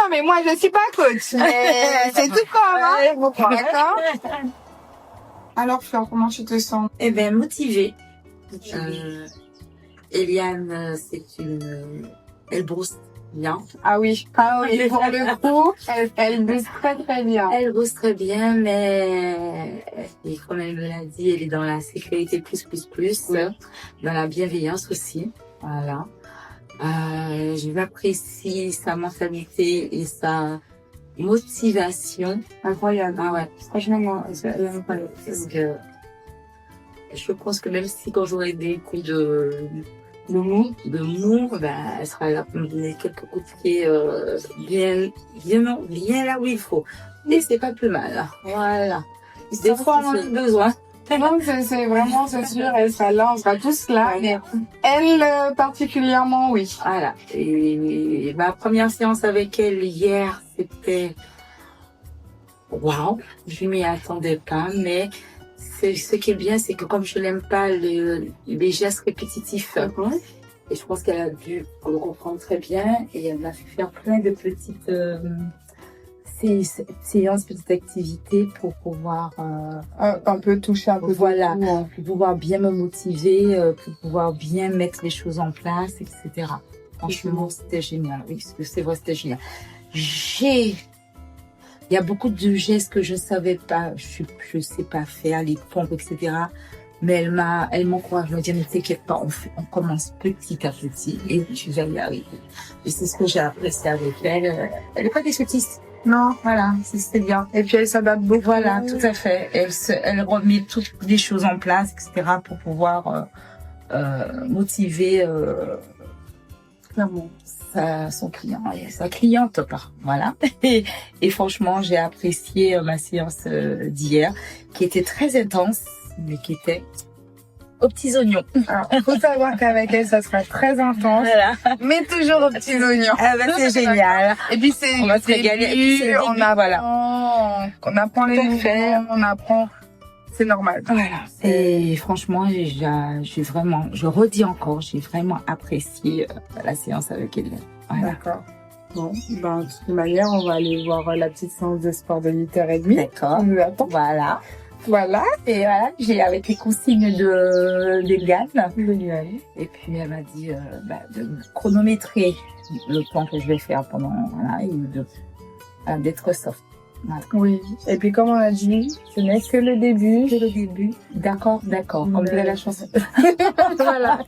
mais moi, je suis pas coach. Mais c'est tout comme, hein. Bon, d'accord. Alors, Fleur, comment tu te sens? Eh ben, motivée. Eliane, elle brousse bien. Ah oui, pour le coup, elle bouge très très bien. Elle brousse très bien, mais et comme elle me l'a dit, elle est dans la sécurité plus, Oui. dans la bienveillance aussi. Voilà. Je m'apprécie sa mentalité et sa motivation. Incroyable. Ah ouais. Franchement, parce que je pense que même si quand j'aurai des coups de mou, ben, elle sera là pour me donner quelques coups de pied bien là où il faut. Et c'est pas plus mal. Voilà. Des fois, on en a besoin. Non, c'est vraiment, c'est sûr, elle sera là, on sera tous là. Mais elle, particulièrement, oui. Voilà. Et ma première séance avec elle hier, c'était waouh. Je m'y attendais pas, mais ce qui est bien, c'est que comme je n'aime pas les gestes répétitifs, et je pense qu'elle a dû le comprendre très bien, et elle m'a fait faire plein de petites séances, petites activités pour pouvoir un peu toucher un peu. Voilà, pour pouvoir bien me motiver, pour pouvoir bien mettre les choses en place, etc. Franchement, c'était génial. Oui, c'est vrai, c'était génial. Il y a beaucoup de gestes que je savais pas, je sais pas faire, les pompes, etc. Mais elle m'encourage, elle me dit, ne t'inquiète pas, on commence petit à petit et tu vas y arriver. Et c'est ce que j'ai apprécié avec elle. Elle n'est pas défaitiste. Non. Voilà, c'était bien. Et puis elle s'adapte beaucoup. Voilà, tout à fait. Elle remet toutes les choses en place, etc. pour pouvoir motiver clairement son client, sa cliente, voilà. Et franchement, j'ai apprécié ma séance d'hier, qui était très intense, mais qui était aux petits oignons. Alors, faut savoir qu'avec elle, ça sera très intense, voilà. Mais toujours aux petits oignons. Ah ben, c'est génial. Et puis on va se régaler. On apprend les nouvelles, on apprend. C'est normal. Voilà. Et franchement, je redis encore, j'ai vraiment apprécié la séance avec elle. Voilà. D'accord. Bon, de toute manière, on va aller voir la petite séance de sport de 8h30. D'accord. Voilà. Voilà. Et voilà, j'ai avec les consignes d'Eliane. Et puis elle m'a dit de chronométrer le temps que je vais faire pendant et d'être soft. Voilà. Oui. Et puis comme on a dit, ce n'est que le début. D'accord. Comme dirait la chanson. Voilà.